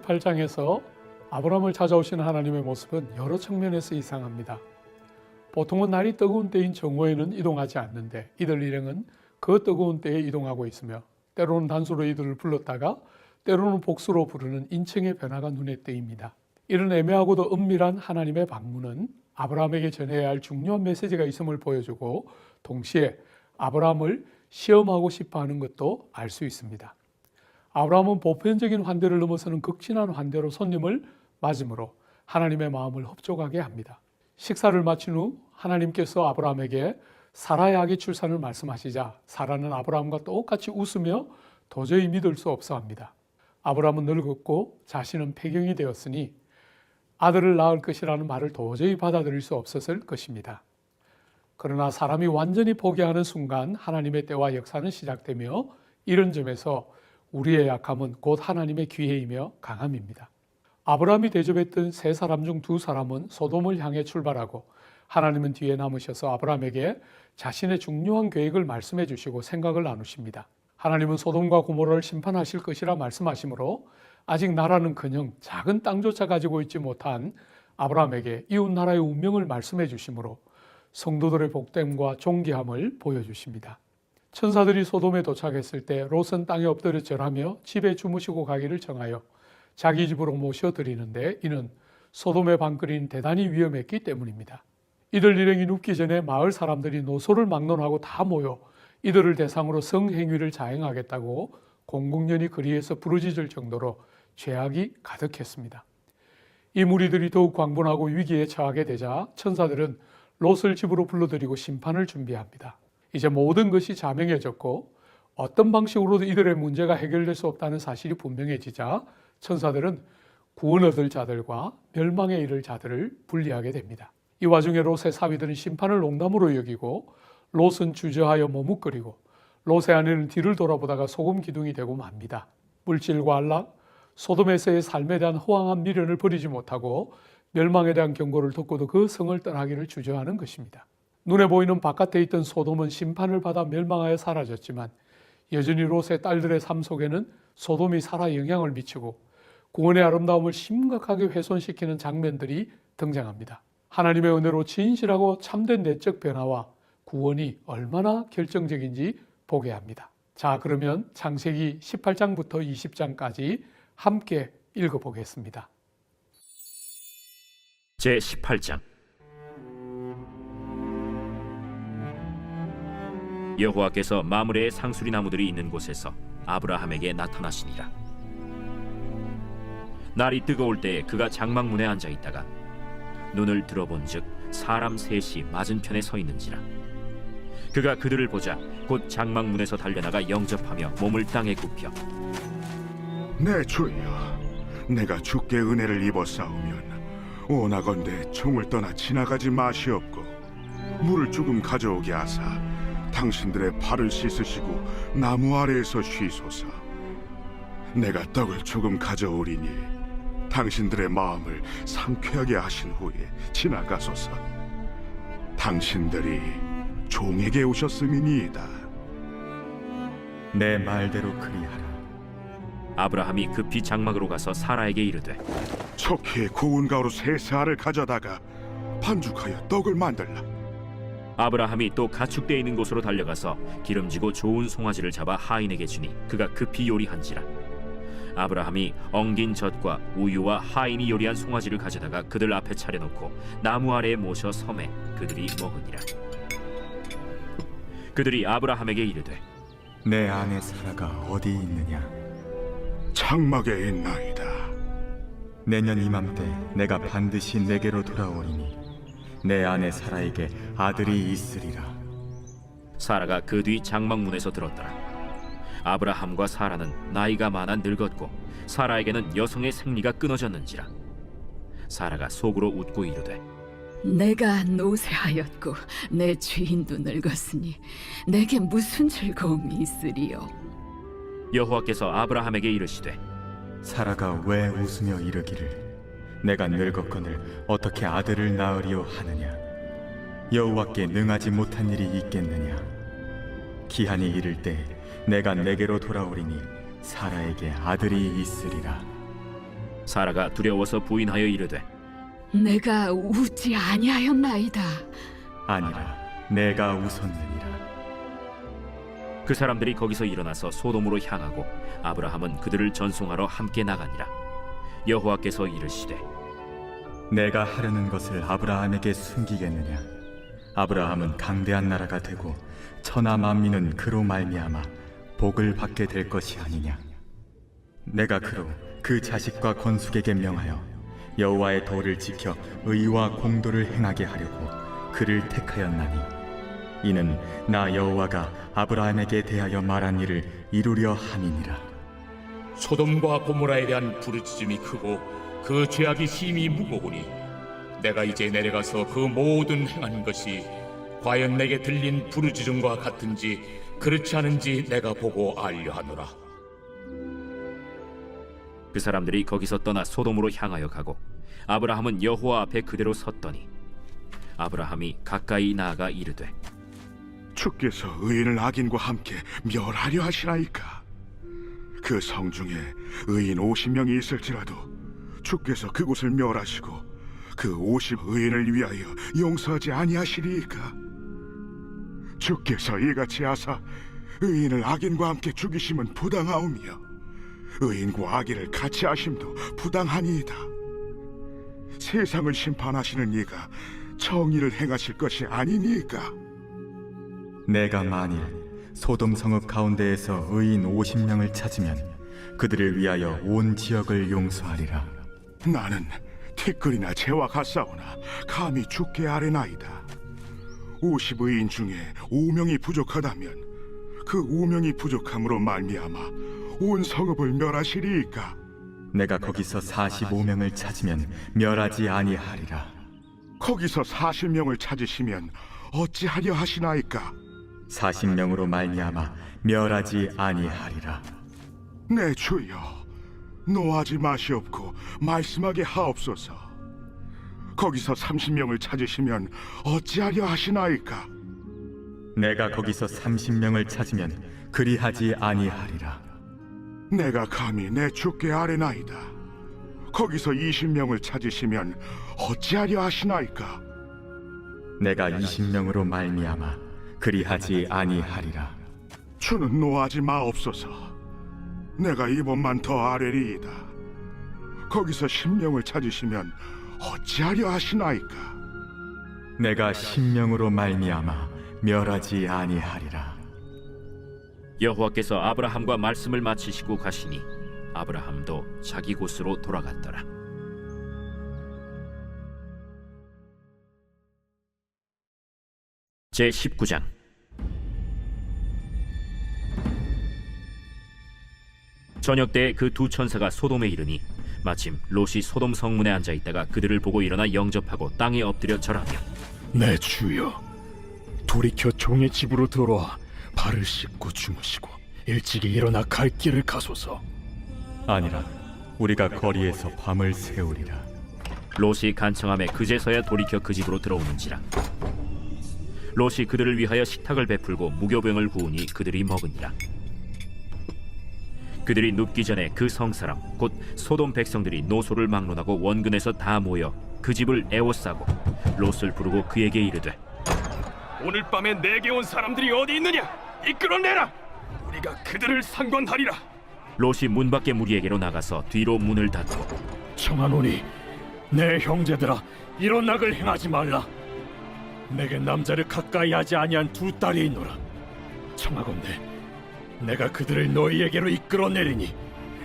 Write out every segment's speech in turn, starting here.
18장에서 아브라함을 찾아오시는 하나님의 모습은 여러 측면에서 이상합니다. 보통은 날이 뜨거운 때인 정오에는 이동하지 않는데 이들 일행은 그 뜨거운 때에 이동하고 있으며 때로는 단수로 이들을 불렀다가 때로는 복수로 부르는 인칭의 변화가 눈에 띄입니다. 이런 애매하고도 은밀한 하나님의 방문은 아브라함에게 전해야 할 중요한 메시지가 있음을 보여주고 동시에 아브라함을 시험하고 싶어 하는 것도 알 수 있습니다. 아브라함은 보편적인 환대를 넘어서는 극진한 환대로 손님을 맞음으로 하나님의 마음을 흡족하게 합니다. 식사를 마친 후 하나님께서 아브라함에게 사라의 아기 출산을 말씀하시자 사라는 아브라함과 똑같이 웃으며 도저히 믿을 수 없어 합니다. 아브라함은 늙었고 자신은 폐경이 되었으니 아들을 낳을 것이라는 말을 도저히 받아들일 수 없었을 것입니다. 그러나 사람이 완전히 포기하는 순간 하나님의 때와 역사는 시작되며 이런 점에서 우리의 약함은 곧 하나님의 기회이며 강함입니다. 아브라함이 대접했던 세 사람 중 두 사람은 소돔을 향해 출발하고 하나님은 뒤에 남으셔서 아브라함에게 자신의 중요한 계획을 말씀해 주시고 생각을 나누십니다. 하나님은 소돔과 고모라를 심판하실 것이라 말씀하시므로 아직 나라는커녕 작은 땅조차 가지고 있지 못한 아브라함에게 이웃 나라의 운명을 말씀해 주시므로 성도들의 복됨과 존귀함을 보여주십니다. 천사들이 소돔에 도착했을 때 롯은 땅에 엎드려 절하며 집에 주무시고 가기를 정하여 자기 집으로 모셔드리는데 이는 소돔의 방글이는 대단히 위험했기 때문입니다. 이들 일행이 눕기 전에 마을 사람들이 노소를 막론하고 다 모여 이들을 대상으로 성행위를 자행하겠다고 공공연히 거리에서 부르짖을 정도로 죄악이 가득했습니다. 이 무리들이 더욱 광분하고 위기에 처하게 되자 천사들은 롯을 집으로 불러들이고 심판을 준비합니다. 이제 모든 것이 자명해졌고 어떤 방식으로도 이들의 문제가 해결될 수 없다는 사실이 분명해지자 천사들은 구원 얻을 자들과 멸망에 이를 자들을 분리하게 됩니다. 이 와중에 롯의 사위들은 심판을 농담으로 여기고 롯은 주저하여 머뭇거리고 롯의 아내는 뒤를 돌아보다가 소금 기둥이 되고 맙니다. 물질과 안락, 소돔에서의 삶에 대한 호황한 미련을 버리지 못하고 멸망에 대한 경고를 듣고도 그 성을 떠나기를 주저하는 것입니다. 눈에 보이는 바깥에 있던 소돔은 심판을 받아 멸망하여 사라졌지만 여전히 롯의 딸들의 삶 속에는 소돔이 살아 영향을 미치고 구원의 아름다움을 심각하게 훼손시키는 장면들이 등장합니다. 하나님의 은혜로 진실하고 참된 내적 변화와 구원이 얼마나 결정적인지 보게 합니다. 자, 그러면 창세기 18장부터 20장까지 함께 읽어보겠습니다. 제18장 여호와께서 마므레의 상수리 나무들이 있는 곳에서 아브라함에게 나타나시니라. 날이 뜨거울 때에 그가 장막문에 앉아 있다가 눈을 들어본즉 사람 셋이 맞은편에 서 있는지라. 그가 그들을 보자 곧 장막문에서 달려나가 영접하며 몸을 땅에 굽혀 내 주여, 내가 주께 은혜를 입어 싸우면 원하건대 총을 떠나 지나가지 마시옵고 물을 조금 가져오게 하사 당신들의 발을 씻으시고 나무 아래에서 쉬소서. 내가 떡을 조금 가져오리니 당신들의 마음을 상쾌하게 하신 후에 지나가소서. 당신들이 종에게 오셨음이니이다. 내 말대로 그리하라. 아브라함이 급히 장막으로 가서 사라에게 이르되 척히 고운 가루 세 알을 가져다가 반죽하여 떡을 만들라. 아브라함이 또 가축대 있는 곳으로 달려가서 기름지고 좋은 송아지를 잡아 하인에게 주니 그가 급히 요리한지라. 아브라함이 엉긴 젖과 우유와 하인이 요리한 송아지를 가져다가 그들 앞에 차려놓고 나무 아래에 모셔 섬에 그들이 먹으니라. 그들이 아브라함에게 이르되 내 아내 사라가 어디 있느냐? 장막에 있나이다. 내년 이맘때 내가 반드시 내게로 돌아오리니 내 아내 사라에게 아들이 있으리라. 사라가 그 뒤 장막문에서 들었더라. 아브라함과 사라는 나이가 많아 늙었고 사라에게는 여성의 생리가 끊어졌는지라. 사라가 속으로 웃고 이르되 내가 노쇠하였고 내 주인도 늙었으니 내게 무슨 즐거움이 있으리요. 여호와께서 아브라함에게 이르시되 사라가 왜 웃으며 이르기를 내가 늙었거늘 어떻게 아들을 낳으리오 하느냐? 여호와께 능하지 못한 일이 있겠느냐? 기한이 이를 때 내가 내게로 돌아오리니 사라에게 아들이 있으리라. 사라가 두려워서 부인하여 이르되 내가 웃지 아니하였나이다. 아니라 내가 웃었느니라. 그 사람들이 거기서 일어나서 소돔으로 향하고 아브라함은 그들을 전송하러 함께 나가니라. 여호와께서 이르시되 내가 하려는 것을 아브라함에게 숨기겠느냐? 아브라함은 강대한 나라가 되고 천하 만민은 그로 말미암아 복을 받게 될 것이 아니냐? 내가 그로 그 자식과 건숙에게 명하여 여호와의 도를 지켜 의와 공도를 행하게 하려고 그를 택하였나니 이는 나 여호와가 아브라함에게 대하여 말한 일을 이루려 함이니라. 소돔과 고모라에 대한 부르짖음이 크고 그 죄악이 심히 무거우니 내가 이제 내려가서 그 모든 행한 것이 과연 내게 들린 부르짖음과 같은지 그렇지 않은지 내가 보고 알려 하노라. 그 사람들이 거기서 떠나 소돔으로 향하여 가고 아브라함은 여호와 앞에 그대로 섰더니 아브라함이 가까이 나아가 이르되 주께서 의인을 악인과 함께 멸하려 하시나이까? 그 성 중에 의인 50명이 있을지라도 주께서 그곳을 멸하시고 그 50 의인을 위하여 용서하지 아니하시리이까? 주께서 이같이 하사 의인을 악인과 함께 죽이심은 부당하오며 의인과 악인을 같이 하심도 부당하니이다. 세상을 심판하시는 이가 정의를 행하실 것이 아니니까? 내가 만일 소돔 성읍 가운데에서 의인 50명을 찾으면 그들을 위하여 온 지역을 용서하리라. 나는 티끌이나 재와 같사오나 감히 주께 아뢰나이다. 50의인 중에 5명이 부족하다면 그 5명이 부족함으로 말미암아 온 성읍을 멸하시리이까? 내가 거기서 45명을 찾으면 멸하지 아니하리라. 거기서 40명을 찾으시면 어찌하려 하시나이까? 40명으로 말미암아 멸하지 아니하리라. 내 주여, 노하지 마시옵고 말씀하게 하옵소서. 거기서 30명을 찾으시면 어찌하려 하시나이까? 내가 거기서 30명을 찾으면 그리하지 아니하리라. 내가 감히 내 주께 아뢰나이다. 거기서 20명을 찾으시면 어찌하려 하시나이까? 내가 20명으로 말미암아 그리하지 아니하리라. 주는 노하지 마옵소서. 내가 이번만 더 아뢰리이다. 거기서 10명을 찾으시면 어찌하려 하시나이까? 내가 10명으로 말미암아 멸하지 아니하리라. 여호와께서 아브라함과 말씀을 마치시고 가시니 아브라함도 자기 곳으로 돌아갔더라. 제 19장. 저녁 때 그 두 천사가 소돔에 이르니 마침 롯이 소돔 성문에 앉아 있다가 그들을 보고 일어나 영접하고 땅에 엎드려 절하며 내 주여, 돌이켜 종의 집으로 들어와 발을 씻고 주무시고 일찍이 일어나 갈 길을 가소서. 아니라 우리가 거리에서 밤을 새우리라. 롯이 간청함에 그제서야 돌이켜 그 집으로 들어오는지라. 롯이 그들을 위하여 식탁을 베풀고 무교병을 구우니 그들이 먹으니라. 그들이 눕기 전에 그 성사람 곧 소돔 백성들이 노소를 막론하고 원근에서 다 모여 그 집을 에워싸고 롯을 부르고 그에게 이르되 오늘 밤에 내게 온 사람들이 어디 있느냐? 이끌어내라. 우리가 그들을 상관하리라. 롯이 문 밖에 무리에게로 나가서 뒤로 문을 닫고 청하노니 내 형제들아, 이런 악을 행하지 말라. 내게 남자를 가까이 하지 아니한 두 딸이 있노라. 청하건대 내가 그들을 너희에게로 이끌어내리니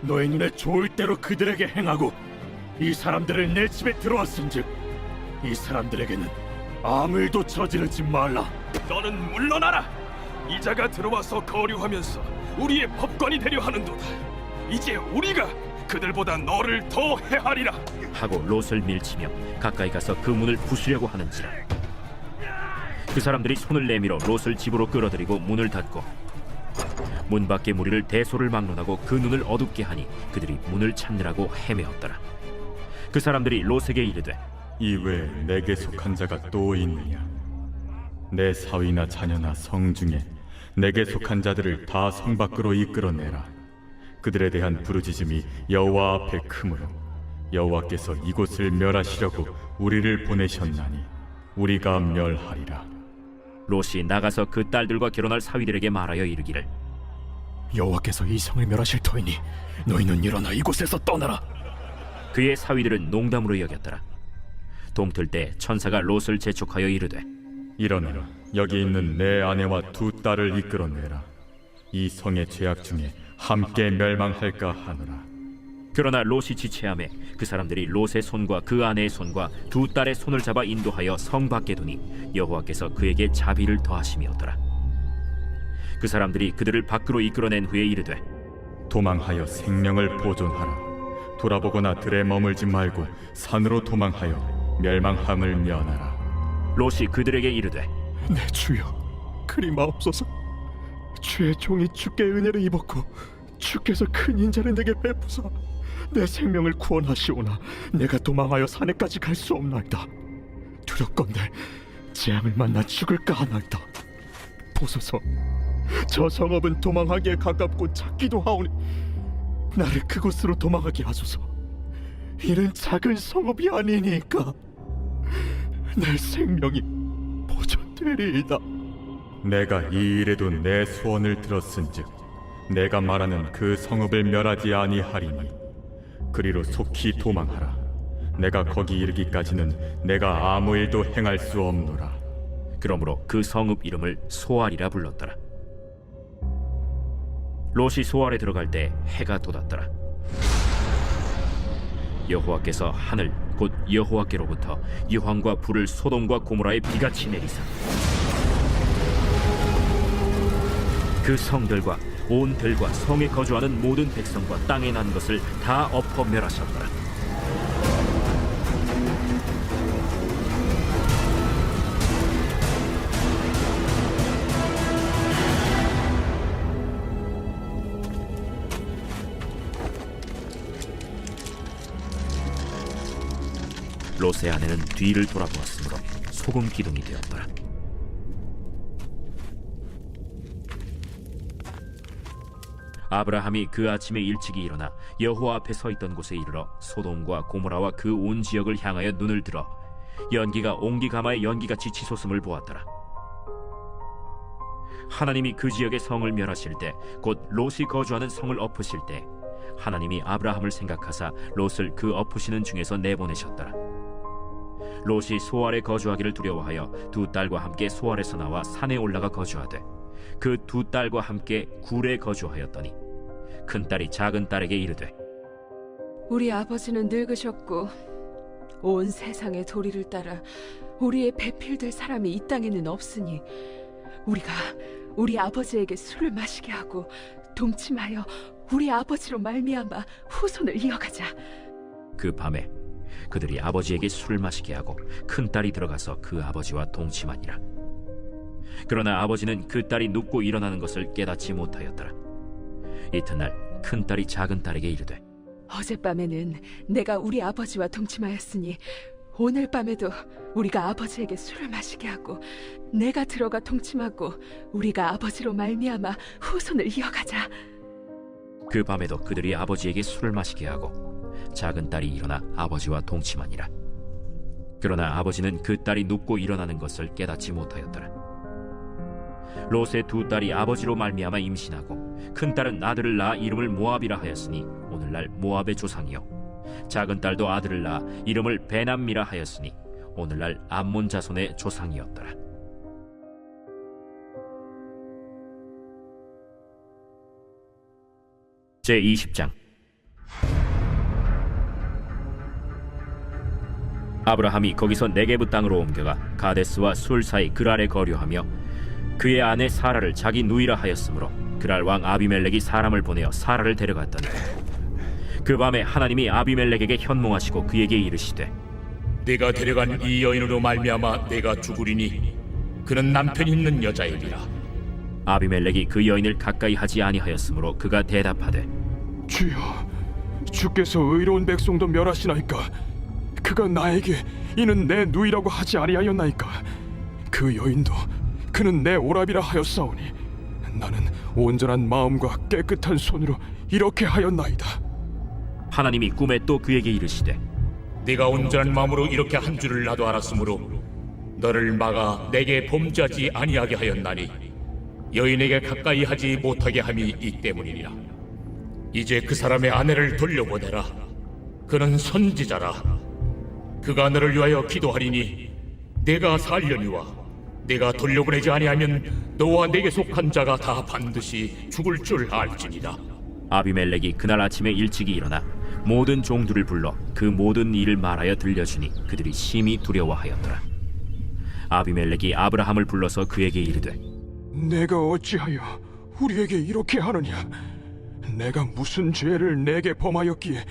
너희 눈에 좋을 대로 그들에게 행하고 이 사람들을 내 집에 들어왔은즉 이 사람들에게는 아무 일도 저지르지 말라. 너는 물러나라. 이자가 들어와서 거류하면서 우리의 법관이 되려 하는도다. 이제 우리가 그들보다 너를 더 해하리라. 하고 롯을 밀치며 가까이 가서 그 문을 부수려고 하는지라. 그 사람들이 손을 내밀어 롯을 집으로 끌어들이고 문을 닫고 문 밖의 무리를 대소를 막론하고 그 눈을 어둡게 하니 그들이 문을 찾느라고 헤매었더라. 그 사람들이 롯에게 이르되 이외에 내게 속한 자가 또 있느냐? 내 사위나 자녀나 성 중에 내게 속한 자들을 다 성 밖으로 이끌어내라. 그들에 대한 부르짖음이 여호와 앞에 크므로 여호와께서 이곳을 멸하시려고 우리를 보내셨나니 우리가 멸하리라. 롯이 나가서 그 딸들과 결혼할 사위들에게 말하여 이르기를 여호와께서 이 성을 멸하실 터이니 너희는 일어나 이곳에서 떠나라. 그의 사위들은 농담으로 여겼더라. 동틀 때 천사가 롯을 재촉하여 이르되 일어나라. 여기 있는 내 아내와 두 딸을 이끌어내라. 이 성의 죄악 중에 함께 멸망할까 하노라. 그러나 롯이 지체하매 그 사람들이 롯의 손과 그 아내의 손과 두 딸의 손을 잡아 인도하여 성 밖에 두니 여호와께서 그에게 자비를 더하심이었더라. 그 사람들이 그들을 밖으로 이끌어낸 후에 이르되 도망하여 생명을 보존하라. 돌아보거나 들에 머물지 말고 산으로 도망하여 멸망함을 면하라. 롯이 그들에게 이르되 내 주여, 그리 마옵소서. 주의 종이 주께 은혜를 입었고 주께서 큰 인자를 내게 베푸사 내 생명을 구원하시오나 내가 도망하여 산에까지 갈 수 없나이다. 두렵건대 재앙을 만나 죽을까 하나이다. 보소서, 저 성읍은 도망하기에 가깝고 작기도 하오니 나를 그곳으로 도망하게 하소서. 이는 작은 성읍이 아니니까 내 생명이 보존되리이다. 내가 이 일에도 내 소원을 들었은즉 내가 말하는 그 성읍을 멸하지 아니하리니 그리로 속히 도망하라. 내가 거기 이르기까지는 내가 아무 일도 행할 수 없노라. 그러므로 그 성읍 이름을 소알이라 불렀더라. 롯이 소알에 들어갈 때 해가 돋았더라. 여호와께서 하늘 곧 여호와께로부터 유황과 불을 소돔과 고모라에 비같이 내리사 그 성들과 온 들과 성에 거주하는 모든 백성과 땅에 난 것을 다 엎어 멸하셨더라. 롯의 아내는 뒤를 돌아보았으므로 소금 기둥이 되었더라. 아브라함이 그 아침에 일찍이 일어나 여호와 앞에 서 있던 곳에 이르러 소돔과 고모라와 그 온 지역을 향하여 눈을 들어 연기가 옹기가마의 연기같이 치솟음을 보았더라. 하나님이 그 지역의 성을 멸하실 때 곧 롯이 거주하는 성을 엎으실 때 하나님이 아브라함을 생각하사 롯을 그 엎으시는 중에서 내보내셨더라. 롯이 소알에 거주하기를 두려워하여 두 딸과 함께 소알에서 나와 산에 올라가 거주하되 그 두 딸과 함께 굴에 거주하였더니 큰 딸이 작은 딸에게 이르되 우리 아버지는 늙으셨고 온 세상의 도리를 따라 우리의 배필될 사람이 이 땅에는 없으니 우리가 우리 아버지에게 술을 마시게 하고 동침하여 우리 아버지로 말미암아 후손을 이어가자. 그 밤에 그들이 아버지에게 술을 마시게 하고 큰 딸이 들어가서 그 아버지와 동침하니라. 그러나 아버지는 그 딸이 눕고 일어나는 것을 깨닫지 못하였더라. 이튿날 큰 딸이 작은 딸에게 이르되 어젯밤에는 내가 우리 아버지와 동침하였으니 오늘 밤에도 우리가 아버지에게 술을 마시게 하고 내가 들어가 동침하고 우리가 아버지로 말미암아 후손을 이어가자. 그 밤에도 그들이 아버지에게 술을 마시게 하고 작은 딸이 일어나 아버지와 동침하니라. 그러나 아버지는 그 딸이 눕고 일어나는 것을 깨닫지 못하였더라. 롯의 두 딸이 아버지로 말미암아 임신하고 큰 딸은 아들을 낳아 이름을 모압이라 하였으니 오늘날 모압의 조상이요 작은 딸도 아들을 낳아 이름을 베남미라 하였으니 오늘날 암몬 자손의 조상이었더라. 제20장 아브라함이 거기서 네게브 땅으로 옮겨가 가데스와 술 사이 그랄에 거류하며 그의 아내 사라를 자기 누이라 하였으므로 그랄 왕 아비멜렉이 사람을 보내어 사라를 데려갔더니 그 밤에 하나님이 아비멜렉에게 현몽하시고 그에게 이르시되 네가 데려간 이 여인으로 말미암아 내가 죽으리니 그는 남편 있는 여자이리라. 아비멜렉이 그 여인을 가까이 하지 아니하였으므로 그가 대답하되 주여, 주께서 의로운 백성도 멸하시나이까? 그가 나에게 이는 내 누이라고 하지 아니하였나이까? 그 여인도 그는 내 오라비라 하였사오니 나는 온전한 마음과 깨끗한 손으로 이렇게 하였나이다. 하나님이 꿈에 또 그에게 이르시되 네가 온전한 마음으로 이렇게 한 줄을 나도 알았으므로 너를 막아 내게 범죄하지 아니하게 하였나니 여인에게 가까이 하지 못하게 함이 이 때문이니라. 이제 그 사람의 아내를 돌려보내라. 그는 선지자라. 그가 너를 위하여 기도하리니 내가 살려니와 내가 돌려보내지 아니하면 너와 내게 속한 자가 다 반드시 죽을 줄 알지니라. 아비멜렉이 그날 아침에 일찍이 일어나 모든 종들을 불러 그 모든 일을 말하여 들려주니 그들이 심히 두려워하였더라. 아비멜렉이 아브라함을 불러서 그에게 이르되 내가 어찌하여 우리에게 이렇게 하느냐? 내가 무슨 죄를 내게 범하였기에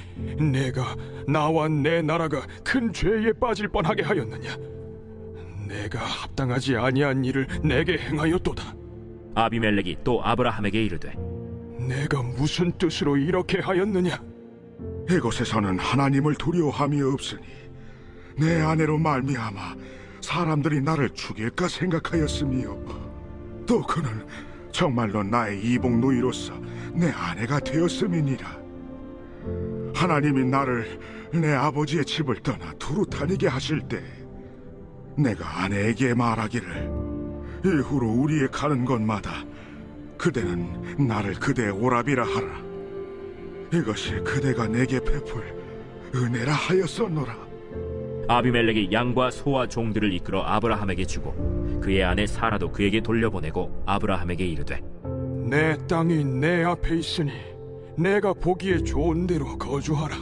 내가 나와 내 나라가 큰 죄에 빠질 뻔하게 하였느냐? 내가 합당하지 아니한 일을 내게 행하였도다. 아비멜렉이 또 아브라함에게 이르되 내가 무슨 뜻으로 이렇게 하였느냐? 이곳에서는 하나님을 두려워함이 없으니 내 아내로 말미암아 사람들이 나를 죽일까 생각하였으며 또 그는 정말로 나의 이복 누이로서 내 아내가 되었음이니라. 하나님이 나를 내 아버지의 집을 떠나 두루 다니게 하실 때 내가 아내에게 말하기를 이후로 우리의 가는 곳마다 그대는 나를 그대의 오라비라 하라. 이것이 그대가 내게 베풀 은혜라 하였었노라. 아비멜렉이 양과 소와 종들을 이끌어 아브라함에게 주고 그의 아내 사라도 그에게 돌려보내고 아브라함에게 이르되 내 땅이 내 앞에 있으니 내가 보기에 좋은 데로 거주하라.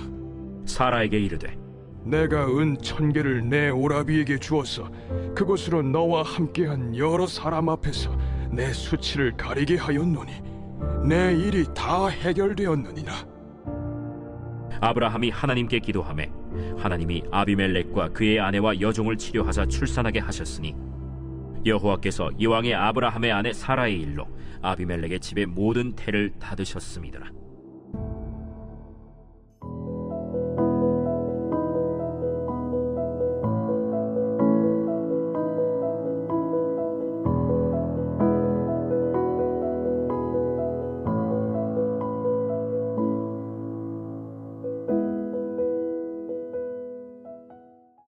사라에게 이르되 내가 은 1000개를 내 오라비에게 주어서 그곳으로 너와 함께한 여러 사람 앞에서 내 수치를 가리게 하였노니 내 일이 다 해결되었느니라. 아브라함이 하나님께 기도하매 하나님이 아비멜렉과 그의 아내와 여종을 치료하사 출산하게 하셨으니 여호와께서 이왕의 아브라함의 아내 사라의 일로 아비멜렉의 집의 모든 태를 닫으셨음이더라.